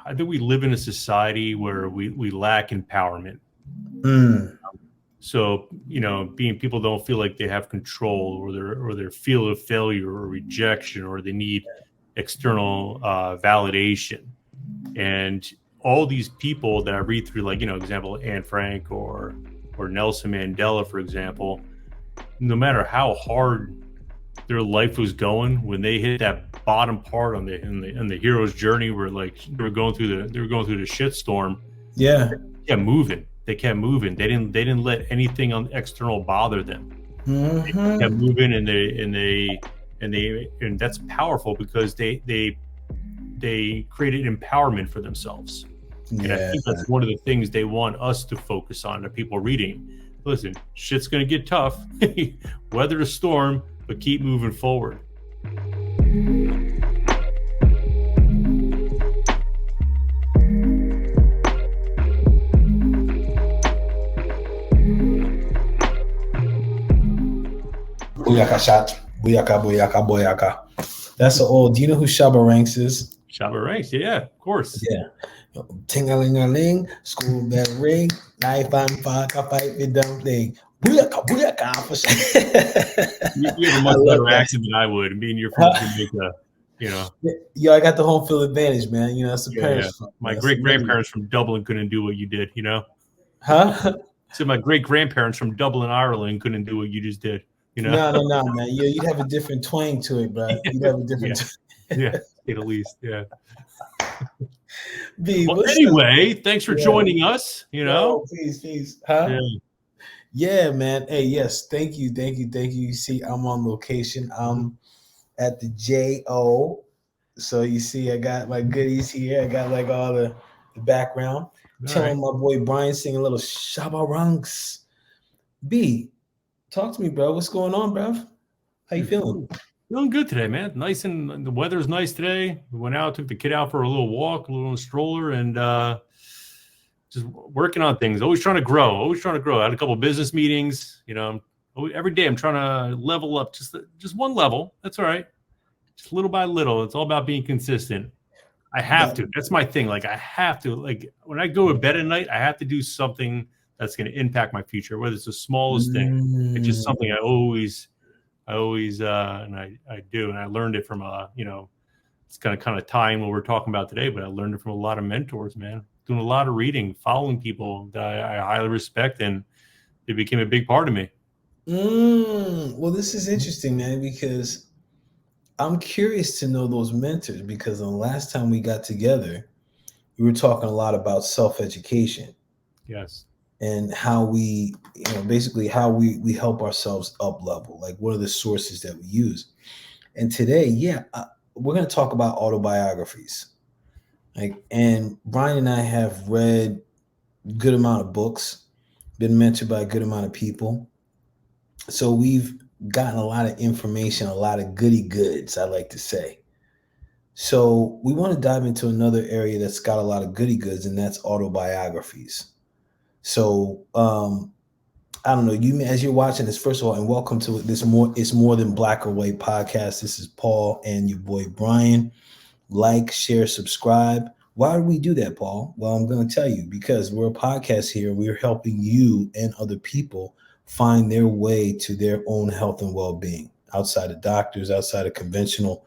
I think we live in a society where we lack empowerment. So, people don't feel like they have control, or they feel of failure or rejection, or they need external validation. And all these people that I read through, like, example, Anne Frank or Nelson Mandela, for example, no matter how hard their life was going, when they hit that bottom part in the hero's journey, where like they were going through the shitstorm, yeah, they kept moving. They didn't let anything external bother them. They kept moving, and that's powerful, because they created empowerment for themselves. And I think that's one of the things they want us to focus on, the people reading. Listen, shit's going to get tough. Weather the storm, but keep moving forward. Booyaka shot. Booyaka, booyaka, booyaka. That's old. Do you know who Shabba Ranks is? Shabba Ranks, yeah, of course. Yeah. Ting-a-ling-a-ling, school bell ring, knife and fork, a fight with dumpling. Booyaka, booyaka. You have a much better accent than I would. I mean, you're from Jamaica, Yo, I got the home field advantage, man. That's the parents. Yeah. My great-grandparents from Dublin couldn't do what you did, Huh? So my great-grandparents from Dublin, Ireland couldn't do what you just did, No, man. You'd have a different twang to it, bro. You'd have a different yeah, at least, yeah. B, well, anyway, thanks for joining us, Please. Huh? Yeah, man. Hey, yes, thank you. You see, I'm on location. I'm at the JO. So you see, I got my goodies here. I got like all the background. Telling my boy Brian singing a little Shabba Ranks. B, talk to me, bro. What's going on, bro? How you feeling? Feeling good today, man. Nice, and the weather's nice today. We went out, took the kid out for a little walk, a little stroller, and just working on things. Always trying to grow. I had a couple of business meetings. Every day I'm trying to level up, just one level. That's all right. Just little by little. It's all about being consistent. I have to. That's my thing. Like, I have to. Like, when I go to bed at night, I have to do something that's going to impact my future, whether it's the smallest thing. It's just something I always and I do, and I learned it from it's kind of tying what we're talking about today, but I learned it from a lot of mentors, man. Doing a lot of reading, following people that I highly respect, and it became a big part of me. Well, this is interesting, man, because I'm curious to know those mentors, because the last time we got together, we were talking a lot about self-education. Yes. And how we, basically how we help ourselves up level. Like, what are the sources that we use? And today, we're going to talk about autobiographies. And Brian and I have read a good amount of books, been mentored by a good amount of people. So we've gotten a lot of information, a lot of goody goods, I like to say. So we want to dive into another area that's got a lot of goody goods, and that's autobiographies. So I don't know, you, as you're watching this, first of all, and welcome to this It's More Than Black or White podcast. This is Paul and your boy Brian. Like, share, subscribe. Why do we do that, Paul? Well, I'm going to tell you, because we're a podcast here. We're helping you and other people find their way to their own health and well-being outside of doctors, outside of conventional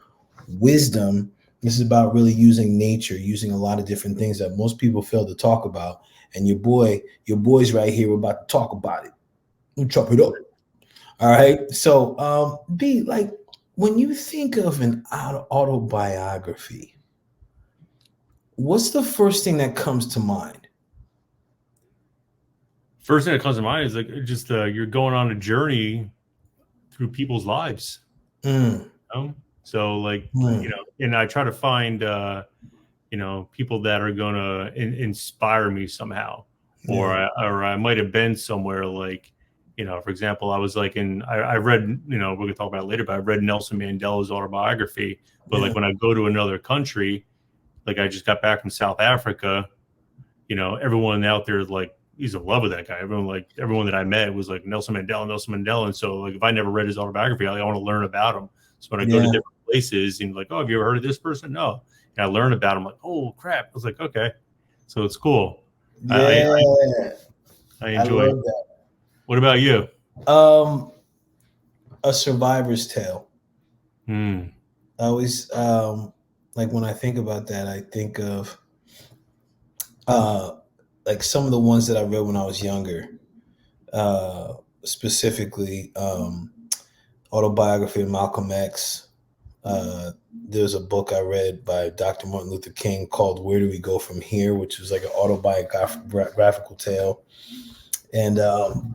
wisdom. This is about really using nature, using a lot of different things that most people fail to talk about. And your boy's right here. We're about to talk about it. We'll chop it up. All right. So, B, like, when you think of an autobiography, what's the first thing that comes to mind? First thing that comes to mind is like just you're going on a journey through people's lives. So like, and I try to find people that are going to inspire me somehow, or I might have been somewhere like, for example, I was like I read, we're going to talk about it later, but I read Nelson Mandela's autobiography. But like when I go to another country, like I just got back from South Africa, everyone out there is like, he's in love with that guy. Everyone that I met was like Nelson Mandela. And so like, if I never read his autobiography, I want to learn about him. So when I go to different places and like, oh, have you ever heard of this person? No. I learn about them. Like, oh crap! I was like, okay, so it's cool. Yeah, I I enjoy. love that. What about you? A survivor's tale. Hmm. I always like when I think about that, I think of uh like some of the ones that I read when I was younger. Specifically, Autobiography of Malcolm X. There's a book I read by Dr. Martin Luther King called Where Do We Go From Here, which was like an autobiographical tale. And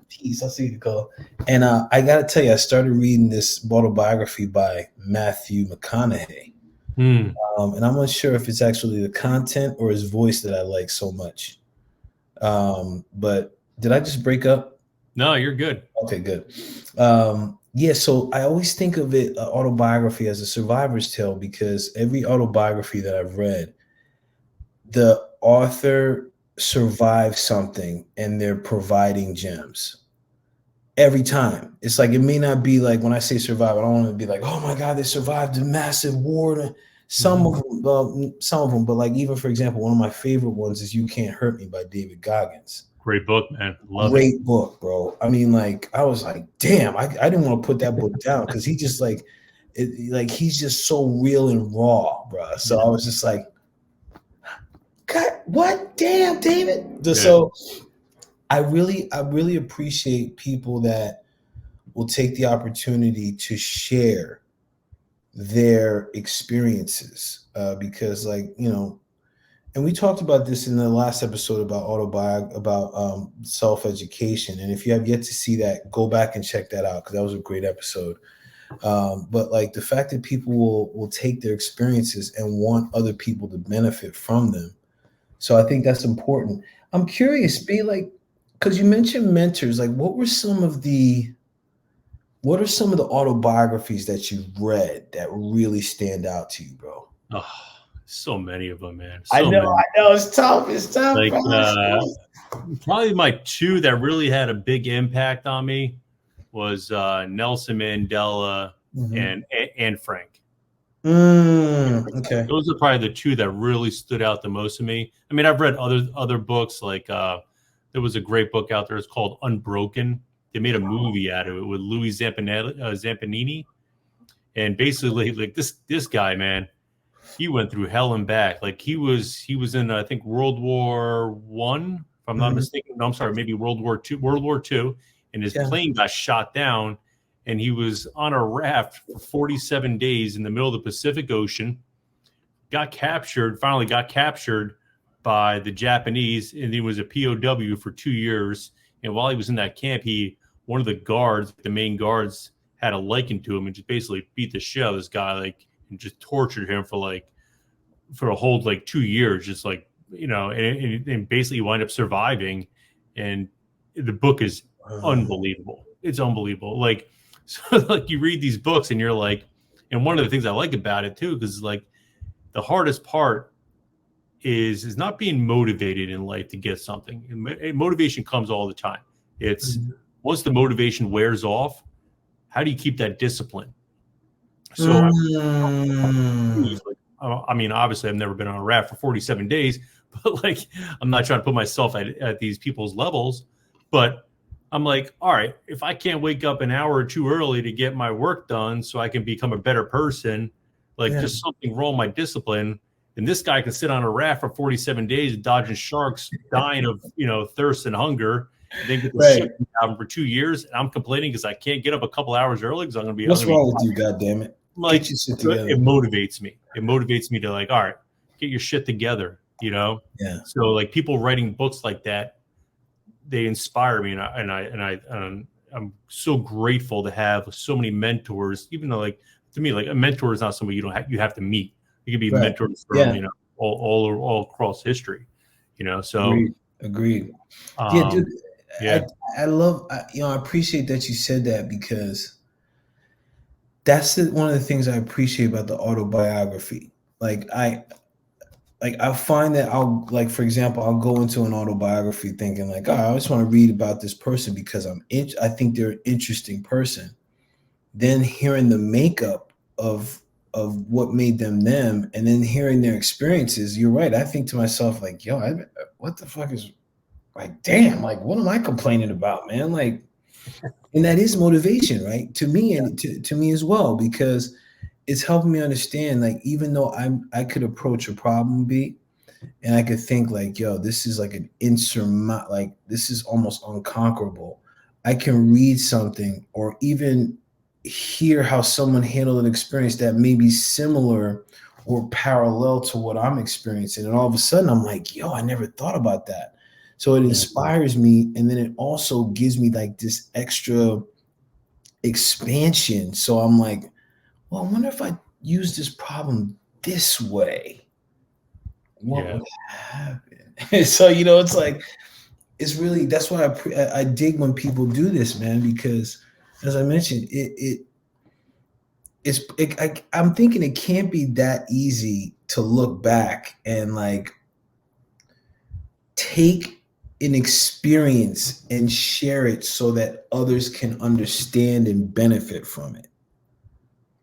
geez, I'll see the color. And I got to tell you, I started reading this autobiography by Matthew McConaughey. Hmm. And I'm not sure if it's actually the content or his voice that I like so much. But did I just break up? No, you're good. Okay, good. Yeah, so I always think of it autobiography as a survivor's tale because every autobiography that I've read, the author survived something and they're providing gems every time. It's like it may not be like when I say survive, I don't want to be like, oh my God, they survived a massive war. Some of them, but like even for example, one of my favorite ones is "You Can't Hurt Me" by David Goggins. Great book, man. Love it. Great book, bro. I mean, like, I was like, damn, I didn't want to put that book down because he just like, he's just so real and raw, bro. So I was just like, God, what? Damn, David. So I really appreciate people that will take the opportunity to share their experiences because, like, you know, and we talked about this in the last episode about self-education. And if you have yet to see that, go back and check that out because that was a great episode. But like the fact that people will take their experiences and want other people to benefit from them. So I think that's important. I'm curious, be like, because you mentioned mentors, like what are some of the autobiographies that you've read that really stand out to you, bro? Oh, so many of them, man. I So know, many. it's tough. Like Bro. probably my two that really had a big impact on me was Nelson Mandela and Frank. Okay. Those are probably the two that really stood out the most to me. I mean, I've read other books like there was a great book out there. It's called Unbroken. They made a movie out of it with Louis Zampanini, and basically, like this guy, man, he went through hell and back. Like he was in I think World War One, if I'm not mistaken. No, I'm sorry, maybe World War Two, and his plane got shot down, and he was on a raft for 47 days in the middle of the Pacific Ocean. Finally got captured by the Japanese, and he was a POW for 2 years. And while he was in that camp, one of the main guards, had a liken to him and just basically beat the shit out of this guy, like, and just tortured him for a whole like 2 years, just like, you know, and basically wind up surviving. And the book is unbelievable. It's unbelievable. Like, so like you read these books and you're like, and one of the things I like about it too, because like the hardest part is not being motivated in life to get something. Motivation comes all the time. It's once the motivation wears off, how do you keep that discipline? So I mean, obviously I've never been on a raft for 47 days, but like, I'm not trying to put myself at these people's levels, but I'm like, all right, if I can't wake up an hour or two early to get my work done so I can become a better person, like just something wrong with my discipline. And this guy can sit on a raft for 47 days dodging sharks, dying of, you know, thirst and hunger, and then get the shit out of him for 2 years. And I'm complaining because I can't get up a couple hours early because I'm going to be. What's wrong with you, goddammit? Like, it motivates me. It motivates me to like, all right, get your shit together, you know? Yeah. So like people writing books like that, they inspire me. And I'm so grateful to have so many mentors, even though like, to me, like a mentor is not somebody you have to meet. You can be mentors from, you know, all across history, you know? So agreed. Dude, I love, you know, I appreciate that you said that because that's one of the things I appreciate about the autobiography. Like I find that I'll, like, for example, I'll go into an autobiography thinking like, oh, I just want to read about this person because I think they're an interesting person. Then hearing the makeup of of what made them them, and then hearing their experiences, you're right. I think to myself, like, yo, what the fuck is, like, damn, like, what am I complaining about, man? Like, and that is motivation, right? To me, and to me as well, because it's helping me understand, like, even though I could approach a problem, B, and I could think like, yo, this is like an insurmountable, like, this is almost unconquerable. I can read something or even hear how someone handled an experience that may be similar or parallel to what I'm experiencing. And all of a sudden I'm like, yo, I never thought about that. So it Yeah. inspires me. And then it also gives me like this extra expansion. So I'm like, well, I wonder if I use this problem this way, what Yeah. would happen? So, you know, it's like, it's really, that's why I dig when people do this, man, because as I mentioned, I'm thinking it can't be that easy to look back and like take an experience and share it so that others can understand and benefit from it.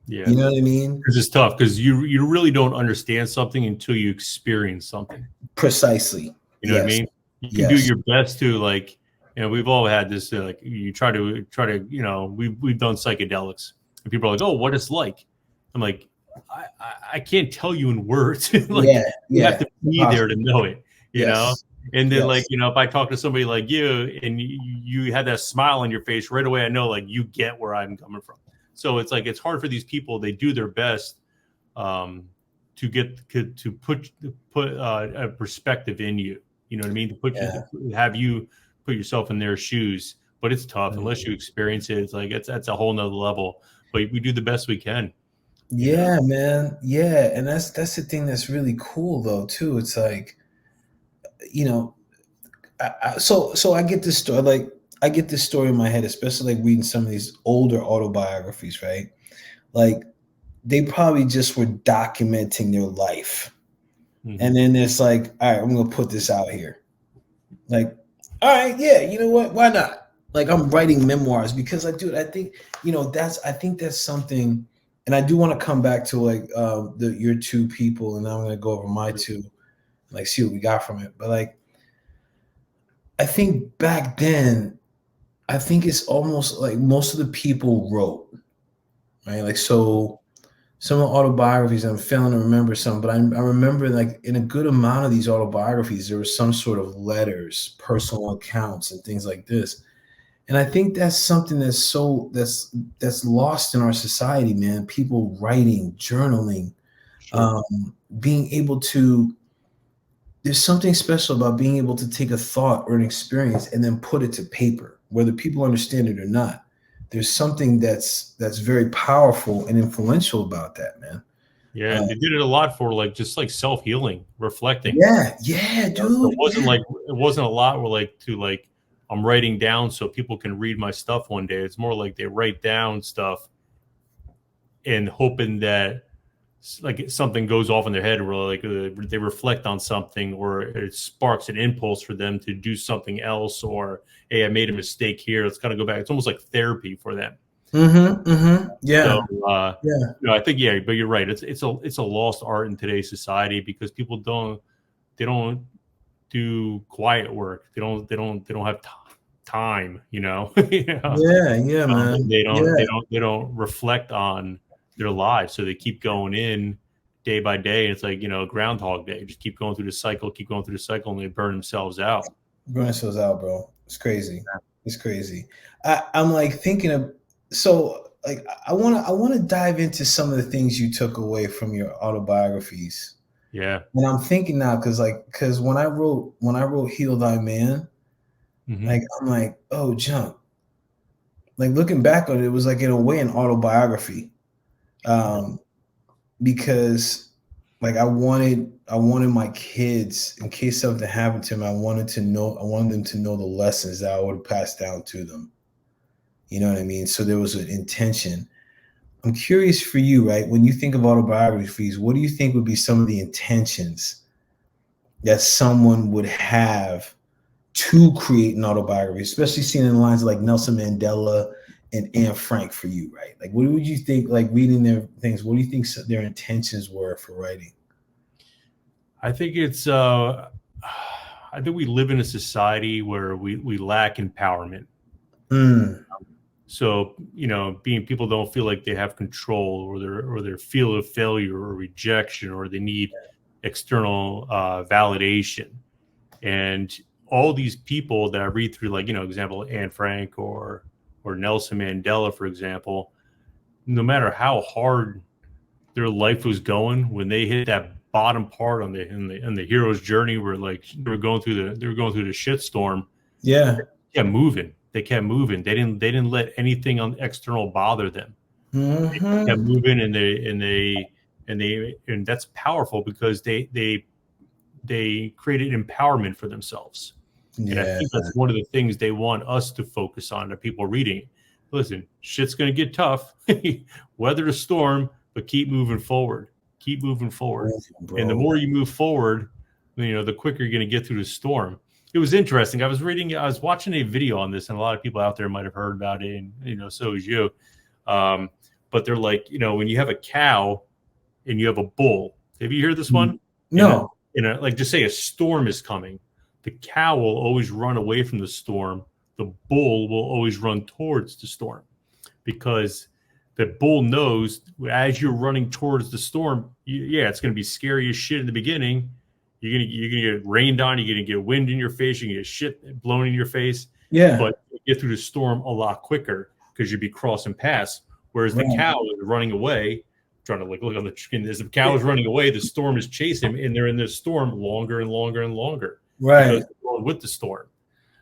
Yeah. You know what I mean? Because it's tough because you really don't understand something until you experience something. Precisely. You know what I Yes. mean? You can do Yes. your best to, like, you know, we've all had this, like, you try to, you know, we've done psychedelics and people are like, oh, what it's like. I'm like, I can't tell you in words. Like, Yeah. you have Yeah. to be there to know it, you know? Yes. And then, like, Yes. you know, if I talk to somebody like you and you had that smile on your face right away, I know, like, you get where I'm coming from. So it's like, it's hard for these people. They do their best to put a perspective in you. You know what I mean? Have you put yourself in their shoes. But it's tough unless you experience it. It's like that's a whole nother level. But we do the best we can. Yeah, man. Yeah, and that's the thing that's really cool though too. It's like, you know, so I get this story, like, I get this story in my head, especially like reading some of these older autobiographies, right? Like, they probably just were documenting their life, and then it's like, all right, I'm gonna put this out here. Like, all right, yeah, you know what? Why not? Like, I'm writing memoirs because I think, you know, I think that's something, and I do want to come back to like your two people, and I'm gonna go over my two, like, see what we got from it. But like, I think back then, I think it's almost like most of the people wrote, right? Like, so some of the autobiographies, I'm failing to remember some, but I remember like in a good amount of these autobiographies, there was some sort of letters, personal accounts, and things like this. And I think that's something that's lost in our society, man. People writing, journaling, Sure. being able to. There's something special about being able to take a thought or an experience and then put it to paper, whether people understand it or not. There's something that's very powerful and influential about that, man. Yeah, and they did it a lot for, like, just like self-healing, reflecting. Yeah, yeah, You know, so dude. Yeah. it wasn't a lot where, like, to, like, I'm writing down so people can read my stuff one day. It's more like they write down stuff and hoping that, like, something goes off in their head, or like they reflect on something, or it sparks an impulse for them to do something else, or hey, I made a mistake here. Let's kind of go back. It's almost like therapy for them. Yeah, So, yeah, you know, I think, yeah, but you're right. It's a lost art in today's society because people don't do quiet work. They don't have time. You know, yeah, man. Yeah, they don't reflect on their lives, so they keep going in day by day. And it's like, you know, Groundhog Day. Just keep going through the cycle, and they burn themselves out. burn ourselves out, bro. It's crazy. It's crazy. I'm like thinking of, so like I want to dive into some of the things you took away from your autobiographies. Yeah. And I'm thinking now, because when I wrote Heal Thy Man, Hmm. like, I'm like, oh, junk. Like, looking back on it, it was like in a way an autobiography. Um, because like I wanted my kids, in case something happened to them, I wanted them to know the lessons that I would pass down to them. You know what I mean? So there was an intention. I'm curious for you, right? When you think of autobiographies, what do you think would be some of the intentions that someone would have to create an autobiography, especially seeing in the lines of like Nelson Mandela and Anne Frank for you, right? Like, what would you think, like reading their things, what do you think their intentions were for writing? I think it's I think we live in a society where we lack empowerment. Mm. So, being people don't feel like they have control, or their feel of failure or rejection, or they need external validation. And all these people that I read through, like, example, Anne Frank or Nelson Mandela, for example, no matter how hard their life was going, when they hit that bottom part on the hero's journey, where like they were going through the shitstorm, Yeah. they kept moving. They kept moving. They didn't let anything on external bother them. They kept Mm-hmm. moving, and that's powerful, because they created empowerment for themselves. And I Yeah. think that's one of the things they want us to focus on, the people reading. Listen, shit's going to get tough. Weather the storm, but keep moving forward. Keep moving forward. Bro. And the more you move forward, the quicker you're going to get through the storm. It was interesting. I was watching a video on this, and a lot of people out there might have heard about it, and so is you. But they're like, when you have a cow and you have a bull. Have you heard this one? No. Like, just say a storm is coming. The cow will always run away from the storm. The bull will always run towards the storm, because the bull knows as you're running towards the storm, it's going to be scary as shit in the beginning. You're gonna get rained on. You're gonna get wind in your face. You're gonna get shit blown in your face. Yeah. But you get through the storm a lot quicker, because you'd be crossing paths. Whereas the cow is running away, trying to look on the screen. As the cow is running away, the storm is chasing him, and they're in the storm longer and longer and longer. Right. Because they're going with the storm.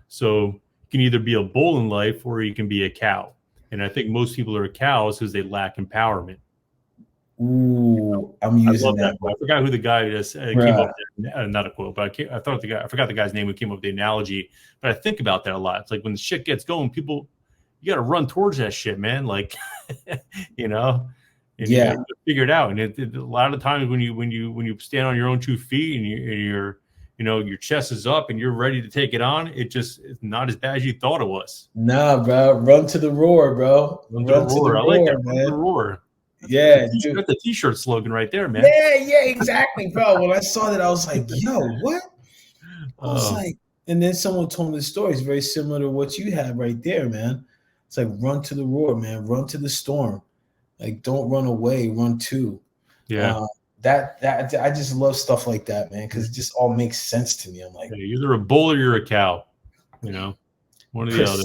So you can either be a bull in life, or you can be a cow. And I think most people are cows because they lack empowerment. Ooh, I'm using that. I forgot who the guy is. Came up with, not a quote, but I forgot the guy's name who came up with the analogy. But I think about that a lot. It's like, when the shit gets going, you got to run towards that shit, man. Like, you gotta figure it out. And a lot of times when you stand on your own 2 feet, and your chest is up and you're ready to take it on, it's not as bad as you thought it was. Nah, bro, run to the roar, bro. Run to the roar. I like that. Man. Run to the roar. Yeah, that's the t-shirt slogan right there, man. Yeah, exactly, bro. When I saw that, I was like, yo, what? I was like, and then someone told me the story. It's very similar to what you have right there, man. It's like, run to the roar, man. Run to the storm. Like, don't run away, run to. Yeah. That I just love stuff like that, man, because it just all makes sense to me. I'm like, you're either a bull or you're a cow, one or the other.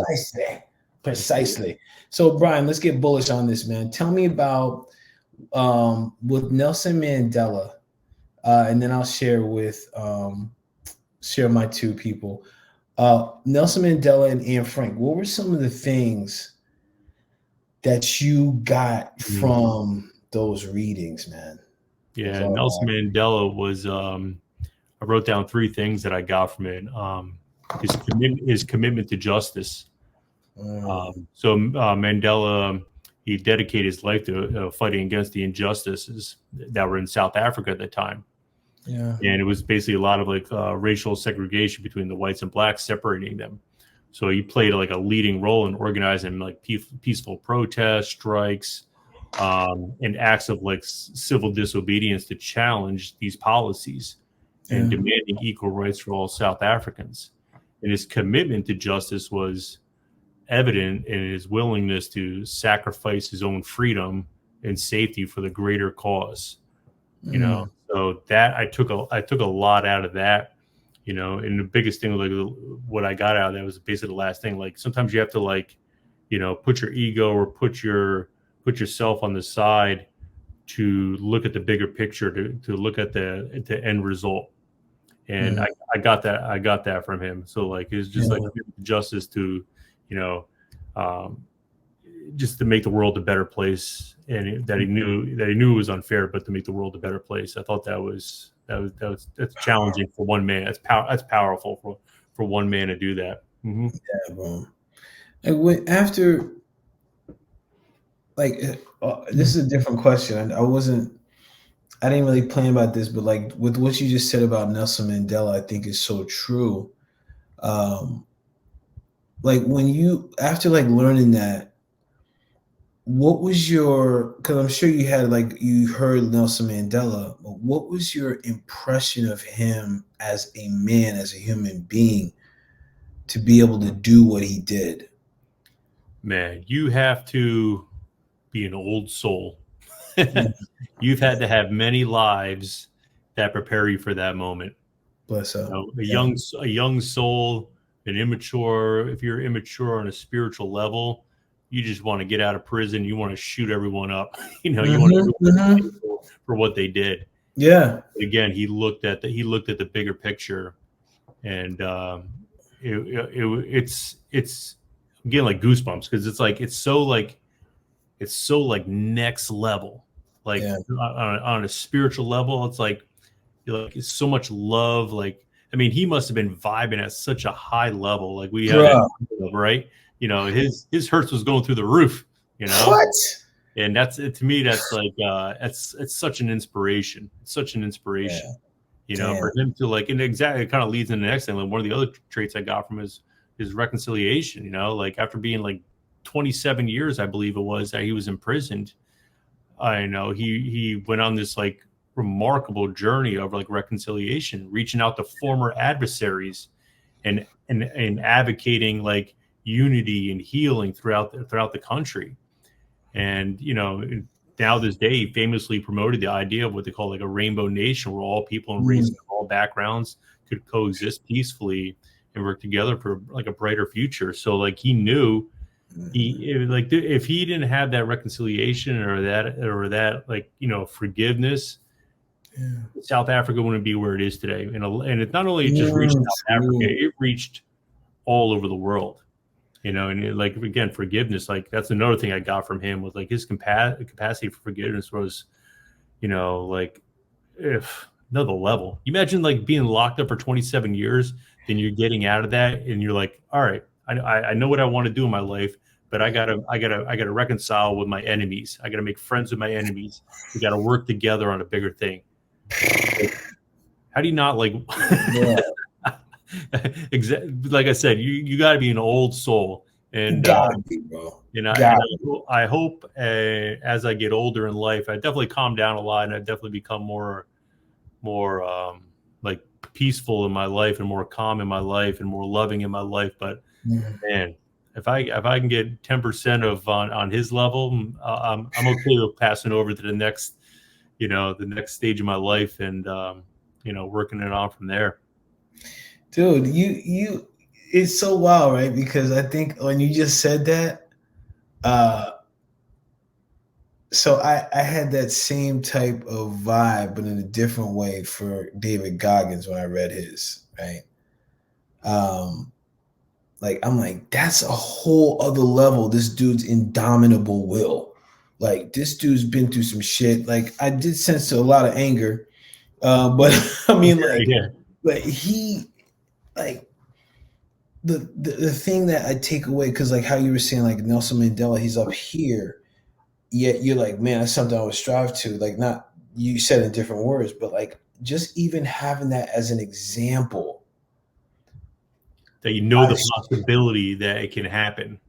Precisely. So, Brian, let's get bullish on this, man. Tell me about with Nelson Mandela, and then I'll share my 2 people. Nelson Mandela and Anne Frank. What were some of the things that you got from those readings, man? Yeah, Nelson Mandela was. I wrote down 3 things that I got from it. His commitment to justice. So Mandela, he dedicated his life to fighting against the injustices that were in South Africa at the time. Yeah, and it was basically a lot of like racial segregation between the whites and blacks, separating them. So he played like a leading role in organizing like peaceful protests, strikes, and acts of like civil disobedience to challenge these policies and demanding equal rights for all South Africans. And his commitment to justice was evident in his willingness to sacrifice his own freedom and safety for the greater cause. So that I took a lot out of that. And the biggest thing, like what I got out of that was basically the last thing. Like sometimes you have to like, put your ego or put yourself on the side to look at the bigger picture, to look at the end result. And I got that from him. So like, it's just like justice to, just to make the world a better place, and that he knew it was unfair, but to make the world a better place. I thought that's challenging for one man. That's powerful for one man to do that. Mm-hmm. Yeah, bro. And after, like, this is a different question. I didn't really plan about this, but like with what you just said about Nelson Mandela, I think is so true. Like when you, after like learning that, what was your, because I'm sure you had, like, you heard Nelson Mandela, but what was your impression of him as a man, as a human being, to be able to do what he did? Man, you have to be an old soul. Mm. You've had to have many lives that prepare you for that moment. Bless up. A Yeah. young soul, an immature. If you're immature on a spiritual level, you just want to get out of prison. You want to shoot everyone up. You want to Hmm. do Hmm. for what they did. Yeah. But again, he looked at the bigger picture, and it's again like goosebumps because it's so like next level, like Yeah. on a spiritual level. It's like it's so much love. Like, I mean, he must have been vibing at such a high level. Like we had it, Bruh. right? His hertz was going through the roof. What? And that's to me. That's like it's such an inspiration. It's such an inspiration. Yeah. Damn. For him to like, and exactly, it kind of leads into the next thing. Like one of the other traits I got from his reconciliation. Like after being like 27 years, I believe it was, that he was imprisoned. I know he went on this like remarkable journey of like reconciliation, reaching out to former adversaries and advocating like unity and healing throughout the country. And now this day, he famously promoted the idea of what they call like a rainbow nation, where all people and races of all backgrounds could coexist peacefully and work together for like a brighter future. So like he knew if he didn't have that reconciliation or that like forgiveness, Yeah. South Africa wouldn't be where it is today. And it not only just reached South Africa, it reached all over the world. And like again, forgiveness, like that's another thing I got from him, was like his capacity for forgiveness was, like if another level. You imagine like being locked up for 27 years, then you're getting out of that, and you're like, all right, I know what I want to do in my life, but I gotta reconcile with my enemies. I gotta make friends with my enemies. We gotta work together on a bigger thing. How do you not like? Yeah. Like I said, you got to be an old soul, and Gotta be, bro. I hope as I get older in life, I definitely calm down a lot, and I definitely become more like peaceful in my life, and more calm in my life, and more loving in my life. But man, if I can get 10% of on his level, I'm okay with passing over to the next stage of my life, and working it on from there. Dude, it's so wild, right? Because I think when you just said that, so I had that same type of vibe, but in a different way, for David Goggins when I read his, right? Like I'm like, that's a whole other level. This dude's indomitable will. Like this dude's been through some shit. Like I did sense a lot of anger, but I mean, like, Yeah. but he, like, the thing that I take away, because like how you were saying, like Nelson Mandela, he's up here, yet you're like, man, that's something I would strive to. Like, not, you said in different words, but like just even having that as an example, that the possibility that it can happen.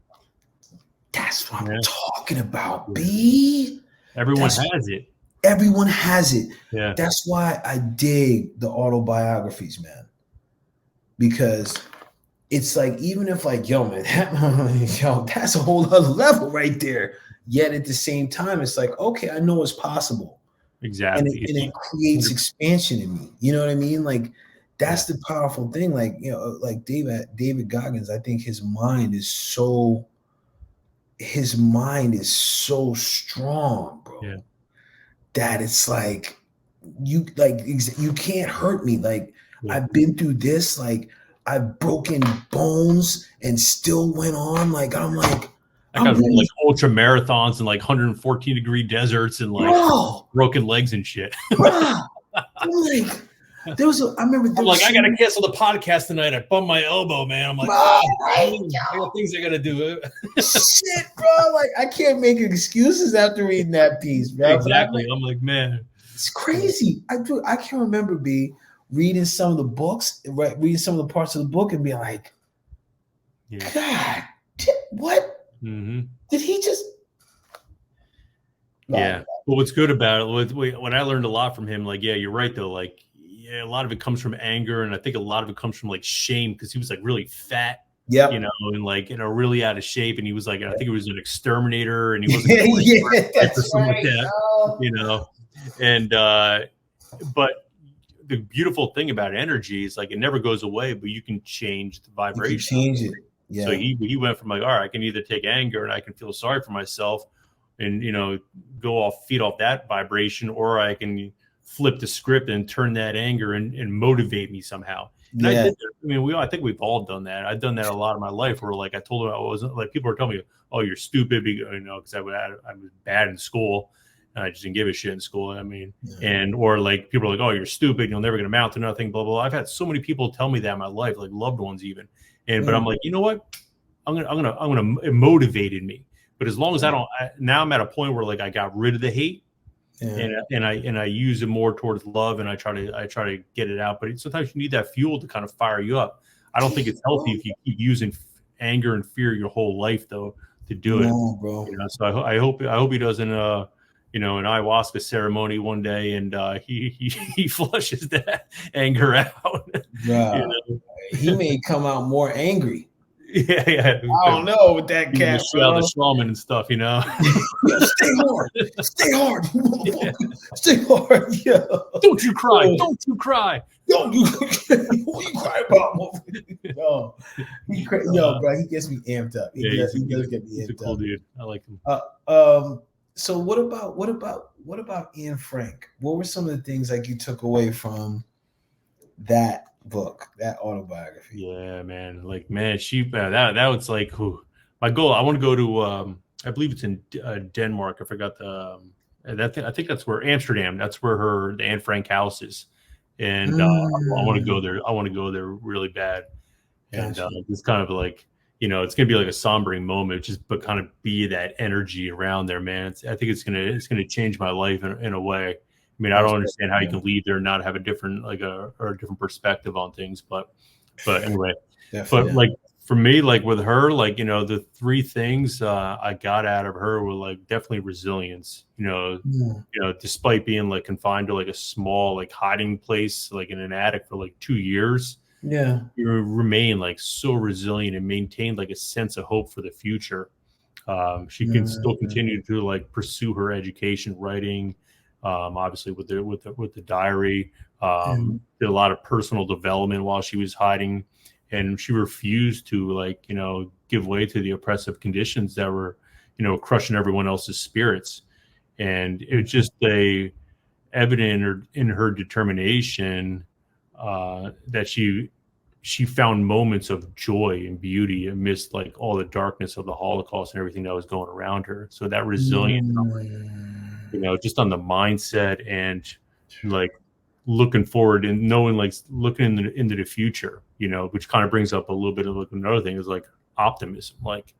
That's what I'm talking about, B. Everyone has it. Everyone has it. Yeah. That's why I dig the autobiographies, man. Because it's like, even if like, yo, man, that's a whole other level right there. Yet at the same time, it's like, okay, I know it's possible. Exactly. And it creates expansion in me. You know what I mean? Like, that's the powerful thing. Like, like David Goggins, I think his mind is so strong, bro. Yeah. That it's like, you can't hurt me. Like, I've been through this, like I've broken bones and still went on. Like, I'm like, I got like ultra marathons and like 114-degree deserts and like broken legs and shit. I'm like, I gotta cancel the podcast tonight. I bumped my elbow, man. I'm like, I got things I gotta do. Shit, bro. Like, I can't make excuses after reading that piece, bro. Exactly. I'm like, man, it's crazy. I can't remember reading some of the books, reading some of the parts of the book and being like, God, what? Mm-hmm. Did he just? Right. Yeah. But what's good about it, what I learned a lot from him, like, yeah, you're right though. Like, yeah, a lot of it comes from anger, and I think a lot of it comes from like shame because he was like really fat, Yep. and like really out of shape, and he was like, I think he was an exterminator, and he wasn't Yeah, gonna like yeah, life or that's something like right. that, Oh. you know. And but the beautiful thing about energy is like it never goes away, but you can change the You can vibration. change it. So Yeah. he went from like, all right, I can either take anger and I can feel sorry for myself and go off feed off that vibration, or I can flip the script and turn that anger and motivate me somehow. And I Yeah. did that. I mean, I think we've all done that. I've done that a lot in my life where like I told them I wasn't, like people were telling me, oh, you're stupid, because I was bad in school. And I just didn't give a shit in school. I mean, or like people are like, oh, you're stupid. You'll never get amount to nothing, blah, blah, blah. I've had so many people tell me that in my life, like loved ones even. But I'm like, you know what? It motivated me. But as long as now I'm at a point where like I got rid of the hate, and I use it more towards love, and I try to get it out. But sometimes you need that fuel to kind of fire you up. I don't think it's healthy if you keep using anger and fear your whole life though to do it. No, bro. So I hope he doesn't an ayahuasca ceremony one day and he flushes that anger out. He may come out more angry. Yeah. I don't know with that cat, bro. The shaman and stuff, Stay hard. Stay hard. Yeah. Stay hard. Yeah. Don't you cry. Don't you cry. Don't you, what you cry about? Yo, bro, he gets me amped up. He does get me amped up. He's a cool dude. I like him. So what about Anne Frank? What were some of the things like you took away from that book, that autobiography? Yeah, man. Like, man, that was like my goal. I want to go to I believe it's in Denmark. I forgot I think that's where Amsterdam. That's where the Anne Frank house is, and I want to go there. I want to go there really bad, and it's kind of like it's gonna be like a sombering moment, but kind of be that energy around there, man. I think it's gonna change my life in a way. I mean, I don't understand how you can leave there and not have a different different perspective on things, but anyway, but like for me, like with her, like the three things I got out of her were like definitely resilience. Despite being like confined to like a small like hiding place, like in an attic for like 2 years, you remain like so resilient and maintain like a sense of hope for the future. She can still continue to like pursue her education, writing. Obviously with the diary, did a lot of personal development while she was hiding, and she refused to give way to the oppressive conditions that were crushing everyone else's spirits. And it was just evident in her determination that she found moments of joy and beauty amidst like all the darkness of the Holocaust and everything that was going around her. So that resilience, just on the mindset and like looking forward and knowing, like looking into the future, which kind of brings up a little bit of like another thing is like optimism. Like,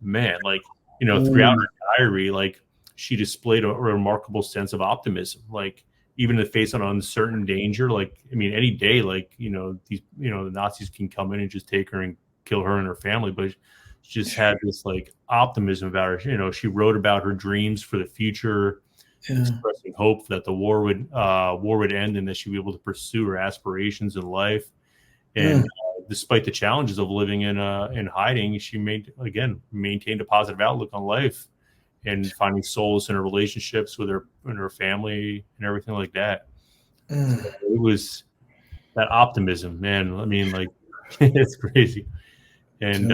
man, like, throughout her diary, like she displayed a remarkable sense of optimism. Like even in the face of uncertain danger, like, I mean, any day, like, the Nazis can come in and just take her and kill her and her family. But she just had this like optimism about her. She wrote about her dreams for the future, expressing hope that the war would end and that she'd be able to pursue her aspirations in life. And despite the challenges of living in hiding, she maintained a positive outlook on life and finding solace in her relationships with her family and everything like that. So it was that optimism, man. I mean, like it's crazy. And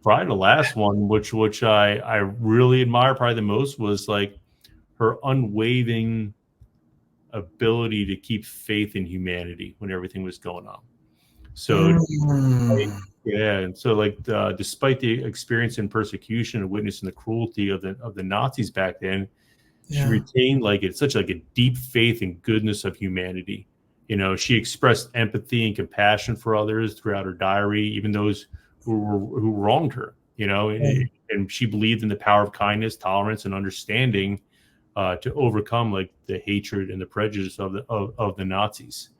probably the last one, which I really admire probably the most, was like her unwavering ability to keep faith in humanity when everything was going on. So and so like despite the experience and persecution and witnessing the cruelty of the Nazis back then, she retained such a deep faith and goodness of humanity. She expressed empathy and compassion for others throughout her diary, even those who wronged her. And she believed in the power of kindness, tolerance, and understanding to overcome like the hatred and the prejudice of the Nazis.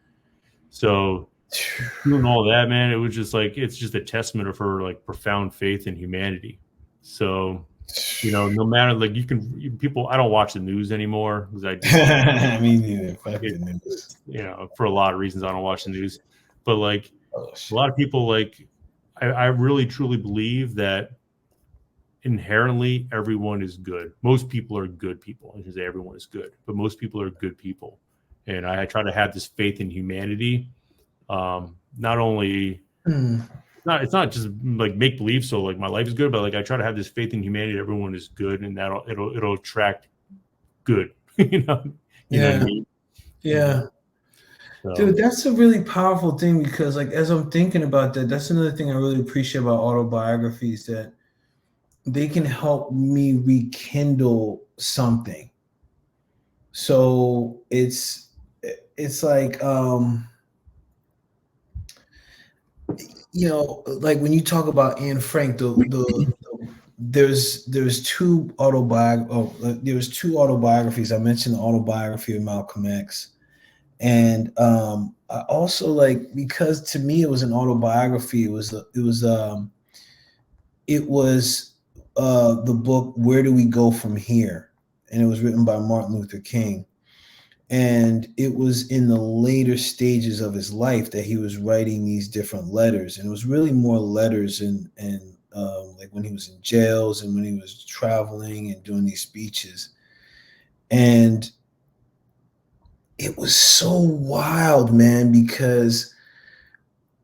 So doing all that, man, it was just like it's just a testament of her like profound faith in humanity. So No matter like people. I don't watch the news anymore because I just I mean, yeah, fuck the news. for a lot of reasons I don't watch the news. But like Oh a lot shit. of people, like I really truly believe that inherently everyone is good. Most people are good people. I should say everyone is good, but most people are good people. And I try to have this faith in humanity. Not only Hmm. it's not just like make believe, so like my life is good, but like I try to have this faith in humanity. Everyone is good, and it'll attract good. You know what I Yeah. mean? Yeah. So Dude, that's a really powerful thing because, like, as I'm thinking about that, that's another thing I really appreciate about autobiographies that they can help me rekindle something. So it's like like when you talk about Anne Frank, there's two autobiographies. I mentioned the autobiography of Malcolm X. And I also like because to me it was an autobiography. It was the book Where Do We Go From Here, and it was written by Martin Luther King. And it was in the later stages of his life that he was writing these different letters, and it was really more letters and like when he was in jails and when he was traveling and doing these speeches. And it was so wild, man, because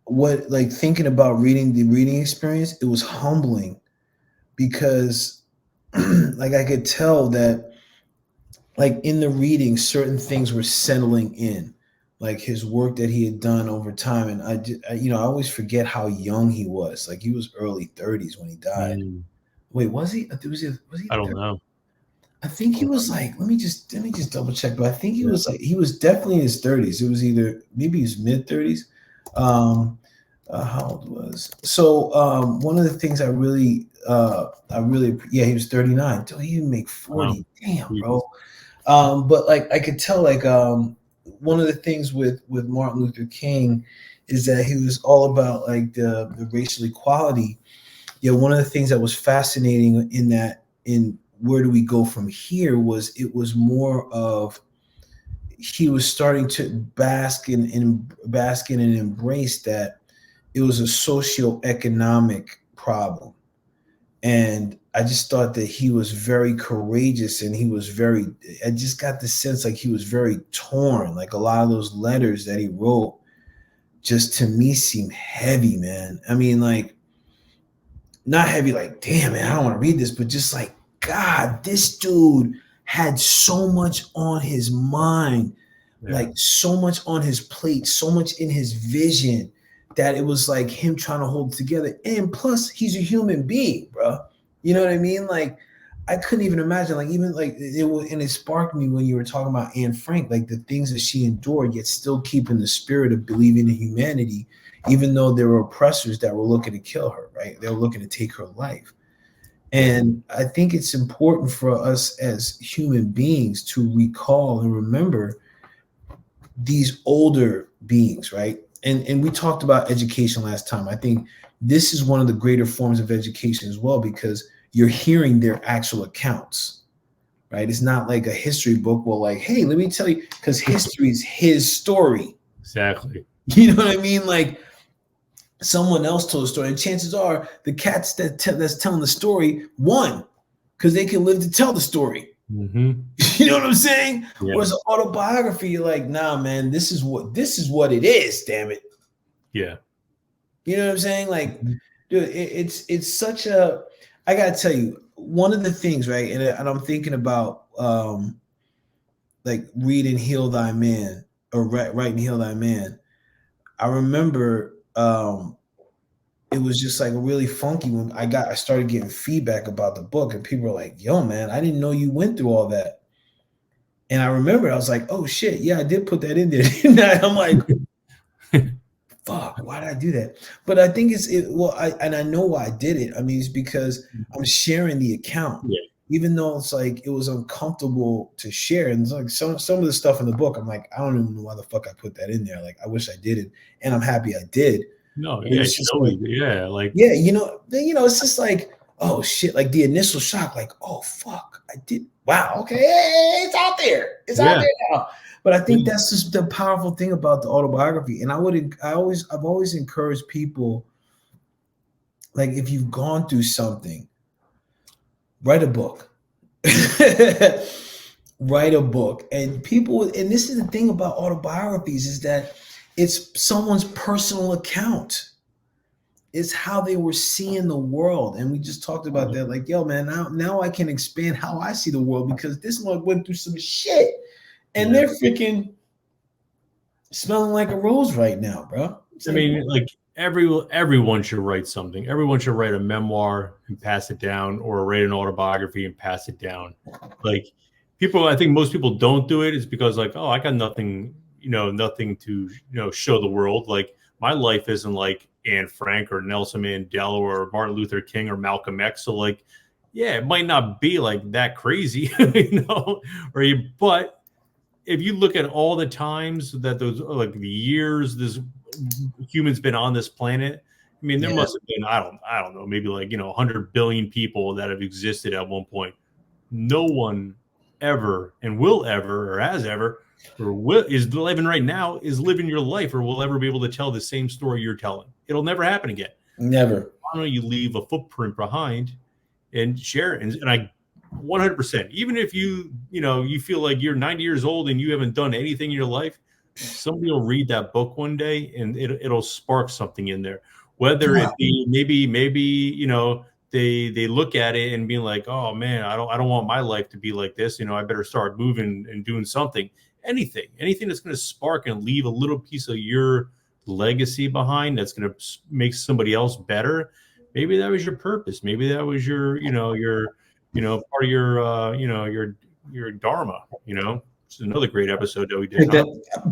what like thinking about reading the reading experience, it was humbling because like I could tell that like in the reading certain things were settling in, like his work that he had done over time. And I always forget how young he was. Like he was early 30s when he died. Wait, was he? Was he I don't know. I think he was like, let me just double check, but I think he Yeah. was like he was definitely in his 30s. It was either maybe his mid 30s. Um how old was so one of the things I really yeah, he was 39. Dude, he didn't make Wow. 40. Damn, Jesus. bro. But like I could tell like one of the things with Martin Luther King is that he was all about like the racial equality. Yeah, one of the things that was fascinating in Where Do We Go From Here was it was more of he was starting to bask in and embrace that it was a socioeconomic problem. And I just thought that he was very courageous and I just got the sense like he was very torn. Like a lot of those letters that he wrote just to me seem heavy, man. I mean, like, not heavy, like, damn, man, I don't want to read this, but just like, God, this dude had so much on his mind, Yeah. like so much on his plate, so much in his vision that it was like him trying to hold it together. And plus, he's a human being, bro. You know what I mean? Like, I couldn't even imagine, like, even like and it sparked me when you were talking about Anne Frank, like the things that she endured, yet still keeping the spirit of believing in humanity even though there were oppressors that were looking to kill her, right? They were looking to take her life. And I think it's important for us as human beings to recall and remember these older beings, right? And we talked about education last time. I think this is one of the greater forms of education as well because you're hearing their actual accounts, right? It's not like a history book. Well, like, hey, let me tell you, because history is his story. Exactly. You know what I mean? Like, someone else told a story, and chances are the cats that's telling the story won because they can live to tell the story. Mm-hmm. You know what I'm saying? Yeah. Whereas an autobiography, you're like, nah, man, this is what it is. Damn it. Yeah. You know what I'm saying? Like, dude, it's such a. I gotta tell you, one of the things, right? And I'm thinking about like read and heal thy man, or write and heal thy man. I remember it was just like really funky when I started getting feedback about the book and people were like, yo, man, I didn't know you went through all that. And I remember I was like, oh shit, yeah, I did put that in there. I'm like, fuck, why did I do that? But I think I know why I did it. I mean, it's because I'm sharing the account. Yeah. Even though it's like it was uncomfortable to share. And it's like some of the stuff in the book, I'm like, I don't even know why the fuck I put that in there. Like I wish I did it. And I'm happy I did. No, But yeah, it's you just should like, always, yeah, like yeah, it's just like oh shit, like the initial shock, like, oh fuck, I did, wow, okay, hey, it's out there, it's out there now. But I think that's just the powerful thing about the autobiography. And I've always encouraged people, like, if you've gone through something, write a book. Write a book. And people, and this is the thing about autobiographies, is that it's someone's personal account. It's how they were seeing the world. And we just talked about that, like, yo, man, now I can expand how I see the world, because this one went through some shit and they're freaking smelling like a rose right now, bro. I mean, like, everyone should write something. Everyone should write a memoir and pass it down, or write an autobiography and pass it down. Like, I think most people don't do it is because, like, oh, I got nothing, nothing to, show the world. Like, my life isn't like Anne Frank or Nelson Mandela or Martin Luther King or Malcolm X. So, like, yeah, it might not be like that crazy, but if you look at all the times that those, like, the years this human's been on this planet, I mean, there must have been, I don't know, maybe like, 100 billion people that have existed at one point. No one ever and will ever, or has ever, or is living right now, is living your life, or will ever be able to tell the same story you're telling. It'll never happen again. Never. Why don't you leave a footprint behind and share it? And I 100%, even if you feel like you're 90 years old and you haven't done anything in your life, somebody will read that book one day and it'll spark something in there. Whether it be maybe they look at it and being like, oh man, I don't want my life to be like this. I better start moving and doing something. Anything that's going to spark and leave a little piece of your legacy behind that's going to make somebody else better. Maybe that was your purpose. Maybe that was your part of your dharma. It's another great episode that we did.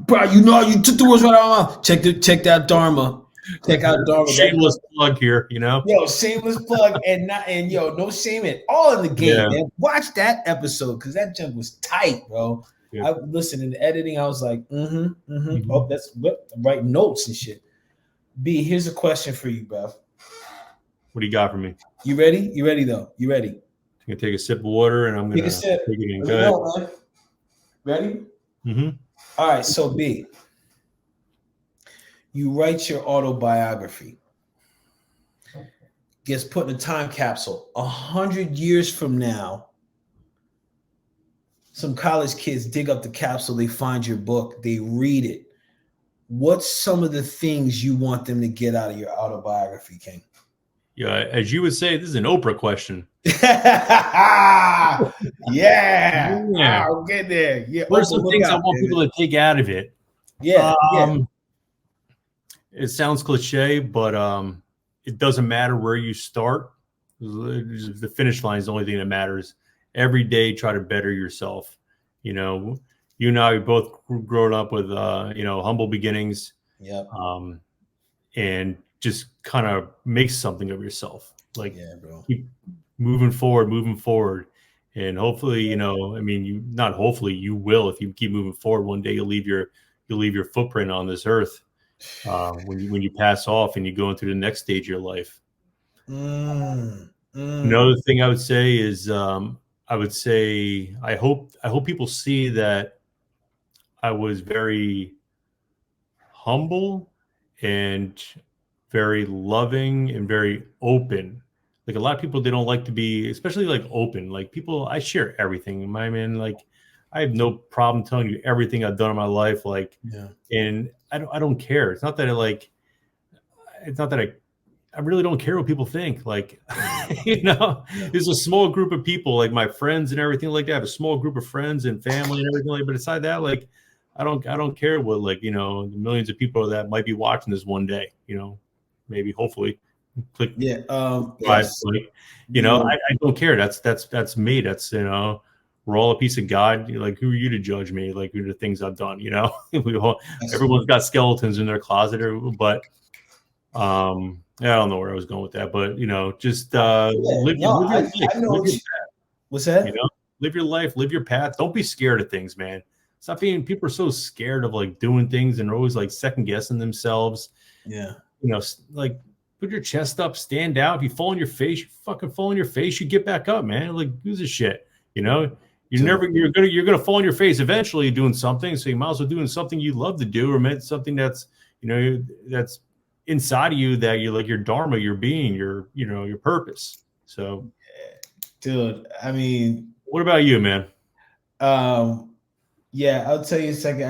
Bro, you took the words right out of my mouth. Check that dharma. Check out dharma. Shameless plug here, Yo, shameless plug, and no shame it. All in the game, man. Watch that episode, because that jump was tight, bro. I listened in the editing. I was like, Oh, that's what, writing notes and shit. B, here's a question for you, bro. What do you got for me? You ready? You ready though? You ready? I'm gonna take a sip of water and I'm gonna take a sip. Take it in. Go ahead. Ready? Mm-hmm. All right. So B, you write your autobiography. Gets put in a time capsule. 100 years from now, some college kids dig up the capsule, they find your book, they read it. What's some of the things you want them to get out of your autobiography, King? Yeah, as you would say, this is an Oprah question. Yeah. I'll get there. Yeah. What are some things I want people to take out of it? Yeah. It sounds cliche, but it doesn't matter where you start. The finish line is the only thing that matters. Every day, try to better yourself. You and I both grown up with humble beginnings. Yeah. And just kind of make something of yourself. Like, bro. Keep moving forward. And hopefully, you will, if you keep moving forward, one day you'll leave your footprint on this earth. When you pass off and you go into the next stage of your life. Another thing I would say is, I hope people see that I was very humble and very loving and very open. Like, a lot of people, they don't like to be, especially like open. Like, people, I share everything. My man, like, I have no problem telling you everything I've done in my life. Like, and I don't care. It's not that I really don't care what people think. Like, there's a small group of people, like my friends and everything like that. I have a small group of friends and family and everything like that. But aside that, like, I don't care what, like, the millions of people that might be watching this one day, maybe, hopefully. Click. Yeah. Yes. Like, I don't care. That's me. That's, we're all a piece of God. Like, who are you to judge me? Like, who are the things I've done? Everyone's got skeletons in their closet, but I don't know where I was going with that. But just live your life. What's that? Live your life, live your path. Don't be scared of things, man. Stop being. People are so scared of, like, doing things, and they're always, like, second guessing themselves. Yeah. Like, put your chest up, stand out. If you fall on your face, you fucking fall on your face. You get back up, man. Like, who's a shit? You know, you're gonna fall on your face eventually doing something. So you might as well doing something you love to do, or meant something that's, you know, that's inside of you, that you're like your dharma, your being, your, you know, your purpose. So, dude, I mean, what about you, man? Yeah, I'll tell you a second.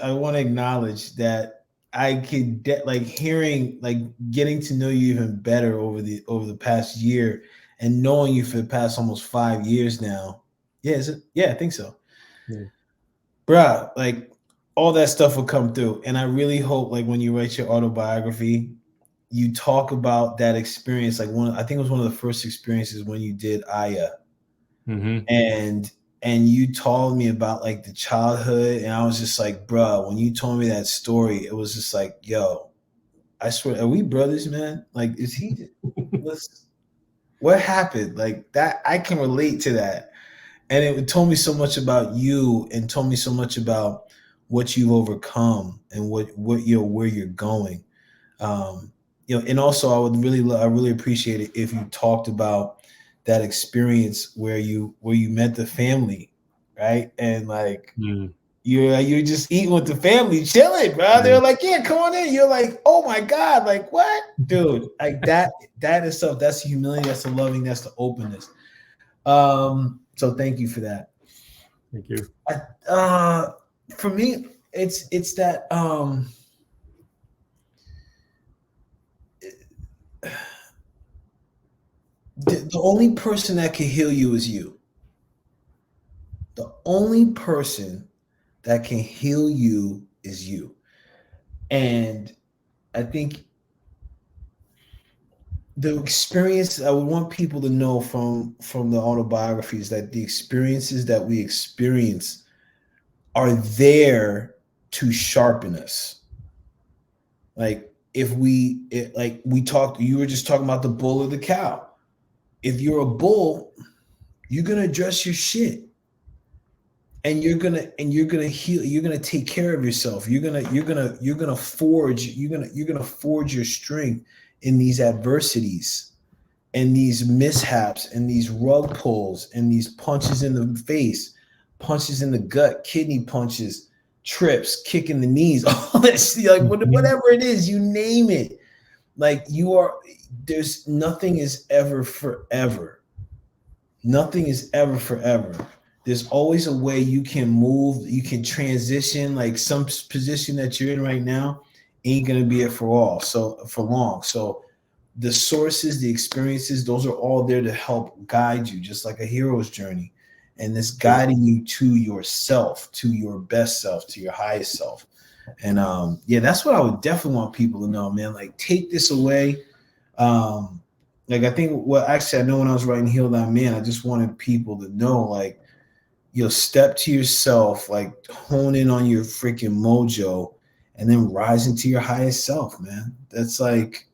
I want to acknowledge that I could like hearing, like getting to know you even better over the past year, and knowing you for the past almost 5 years now. Yeah, is it? Yeah, I think so. Yeah. Bruh, like all that stuff will come through. And I really hope, like, when you write your autobiography, you talk about that experience. Like, I think it was one of the first experiences when you did Aya. Mm-hmm. And you told me about like the childhood, and I was just like, bro, when you told me that story, it was just like, yo, I swear, are we brothers, man? Like, is he? What happened? Like that, I can relate to that, and it told me so much about you, and told me so much about what you've overcome and what you know, where you're going. You know, and also I really appreciate it if you talked about that experience where you met the family, right? And like you're just eating with the family, chilling, bro. They're like, yeah, come on in. You're like, oh my God, like what? Dude, like that is stuff, that's the humility, that's the loving, that's the openness. So thank you for that. Thank you. For me, it's that the only person that can heal you is you. The only person that can heal you is you. And I think the experience, I would want people to know from the autobiographies, that the experiences that we experience are there to sharpen us. Like you were just talking about the bull or the cow. If you're a bull, you're gonna address your shit, and you're gonna heal. You're gonna take care of yourself. You're gonna forge your strength in these adversities, and these mishaps, and these rug pulls, and these punches in the face, punches in the gut, kidney punches, trips, kicking the knees, all that shit, like whatever it is, you name it. Like there's nothing is ever forever. Nothing is ever forever. There's always a way you can move, you can transition. Like some position that you're in right now ain't gonna be it for long. So the sources, the experiences, those are all there to help guide you, just like a hero's journey. And this guiding you to yourself, to your best self, to your highest self. And yeah, that's what I would definitely want people to know, man. Like, take this away. Like, I think actually I know when I was writing Heal Thy Man, I just wanted people to know, like, you'll step to yourself, like hone in on your freaking mojo, and then rise into your highest self, man. That's like,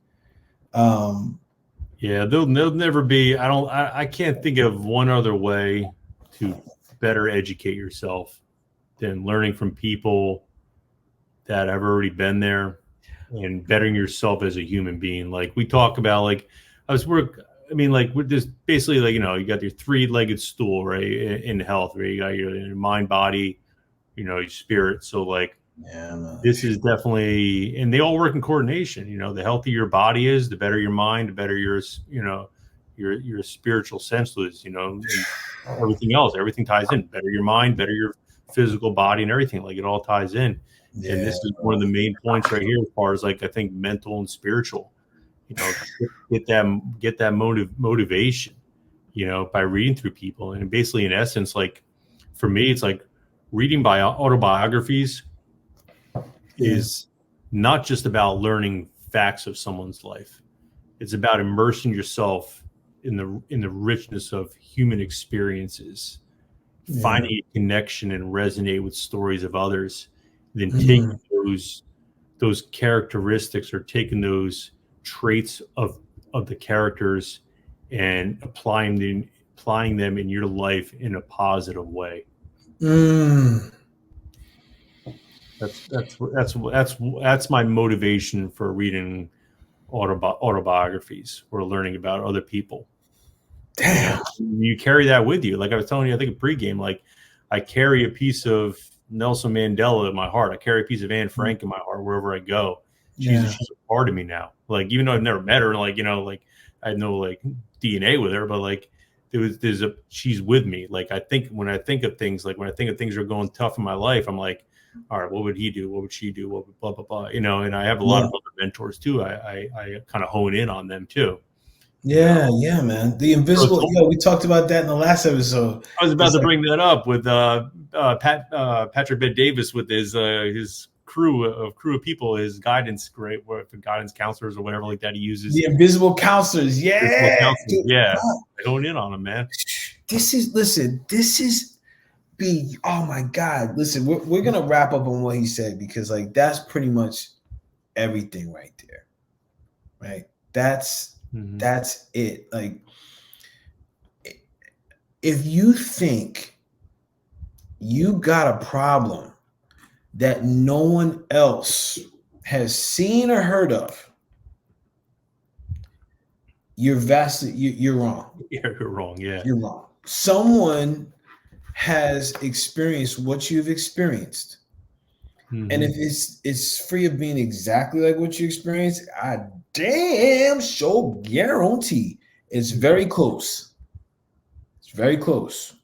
yeah, there'll never be. I can't think of one other way to better educate yourself than learning from people that have already been there and bettering yourself as a human being. Like we talk about, like I mean, like with this, basically, like, you know, you got your three-legged stool, right, in health, right? You got your mind, body, you know, your spirit. So like, this is definitely, and they all work in coordination. You know, the healthier your body is, the better your mind, the better your, you know, your spiritual sense is, you know, everything ties in. Better your mind, better your physical body, and everything. Like, it all ties in. Yeah. And this is one of the main points right here, as far as, like, I think mental and spiritual. You know, get that motivation, you know, by reading through people. And basically, in essence, like for me, it's like reading autobiographies is not just about learning facts of someone's life. It's about immersing yourself in the richness of human experiences, finding a connection and resonate with stories of others, then taking those characteristics, or taking those traits of the characters and applying them in your life in a positive way. That's my motivation for reading autobiographies or learning about other people. Damn. You carry that with you. Like I was telling you, I think a pregame, like I carry a piece of Nelson Mandela in my heart. I carry a piece of Anne Frank in my heart wherever I go. She's a part of me now. Like, even though I've never met her, like, like I had no like DNA with her, but like she's with me. Like, when I think of things are going tough in my life, I'm like, all right, what would he do? What would she do? What would blah, blah, blah, and I have a lot of other mentors too. I kind of hone in on them too. Yeah, man. The invisible. We talked about that in the last episode. I was about to bring that up with Patrick Bet-Davis with his crew of people, his guidance, guidance counselors or whatever like that. He uses the invisible counselors. Yeah, I hone in on them, man. This is oh my God. Listen, we're gonna wrap up on what he said, because like that's pretty much everything right there. Right? That's it. Like, if you think you got a problem that no one else has seen or heard of, you're wrong. Yeah, you're wrong. Yeah, you're wrong. Someone has experienced what you've experienced. And if it's free of being exactly like what you experienced, I damn sure guarantee it's very close. It's very close.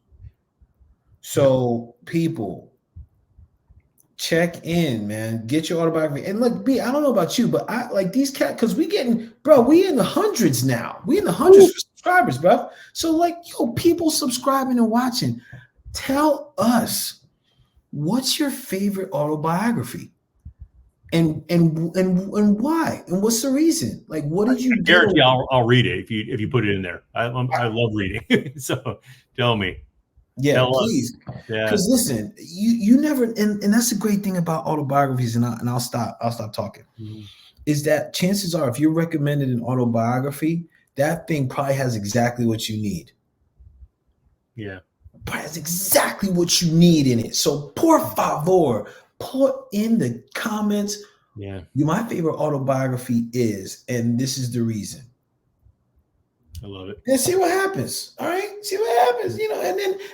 So people, check in, man. Get your autobiography. And look, B, I don't know about you, but I like these cats, because we in the hundreds now. We in the hundreds for subscribers, bro. So like, people subscribing and watching. Tell us, what's your favorite autobiography, and why, and what's the reason? Like, what did you guarantee I'll read it if you put it in there. I love reading. So tell me. Yeah, please. Because listen, you never, and that's the great thing about autobiographies, and I'll stop talking. Is that chances are, if you're recommended an autobiography, that thing probably has exactly what you need. Yeah. But has exactly what you need in it. So por favor, put in the comments. Yeah. My favorite autobiography is, and this is the reason. I love it. And see what happens. All right. See what happens.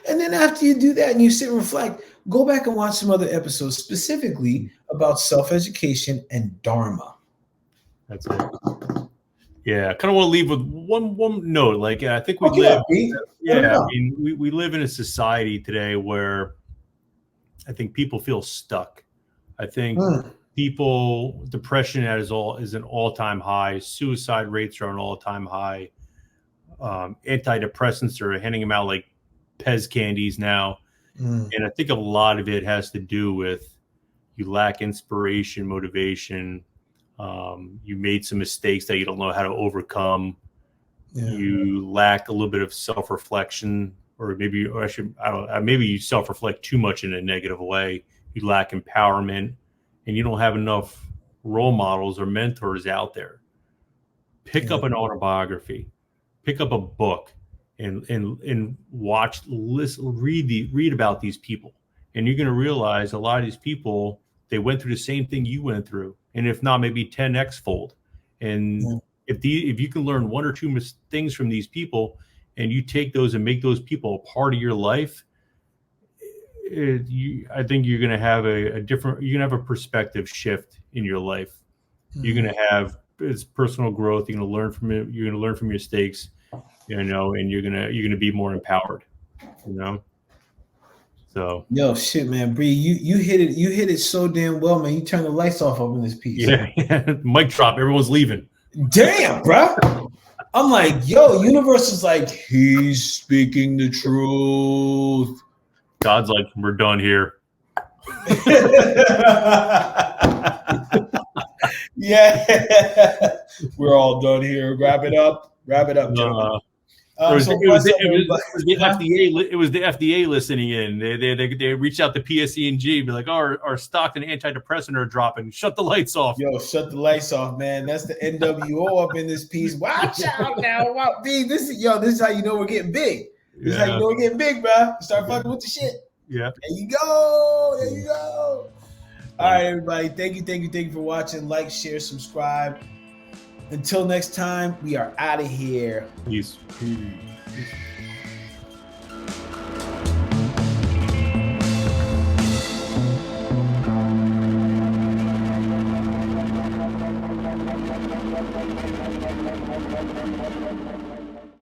And then after you do that and you sit and reflect, go back and watch some other episodes specifically about self-education and Dharma. That's it. Yeah, I kind of want to leave with one note. Like, I think we live. I mean, we live in a society today where I think people feel stuck. I think depression is an all-time high. Suicide rates are an all-time high. Antidepressants are handing them out like Pez candies now, and I think a lot of it has to do with you lack inspiration, motivation. You made some mistakes that you don't know how to overcome. You lack a little bit of self-reflection, or maybe you self-reflect too much in a negative way. You lack empowerment, and you don't have enough role models or mentors out there. Pick up an autobiography, pick up a book, and watch, listen, read about these people, and you're going to realize a lot of these people, they went through the same thing you went through, and if not, maybe 10x fold. And if you can learn one or two things from these people, and you take those and make those people a part of your life, I think you're going to have you're going to have a perspective shift in your life. You're going to have personal growth. You're going to learn from it. You're going to learn from your mistakes, and you're going to be more empowered, So shit, man, Bree, you hit it so damn well, man. You turned the lights off up in this piece. Yeah. Mic drop. Everyone's leaving. Damn, bro. I'm like, universe is like, he's speaking the truth. God's like, we're done here. Yeah, we're all done here. Wrap it up, gentlemen. It was the FDA. It was the FDA listening in. They reached out to PSE&G, be like, our stock and antidepressant are dropping. Shut the lights off. Shut the lights off, man. That's the NWO up in this piece. Watch out now. Wow, B, this is how you know we're getting big. This is how you know we're getting big, bro. Start fucking with the shit. Yeah. There you go. All right, everybody. Thank you for watching. Like, share, subscribe. Until next time, we are out of here. Peace. Peace.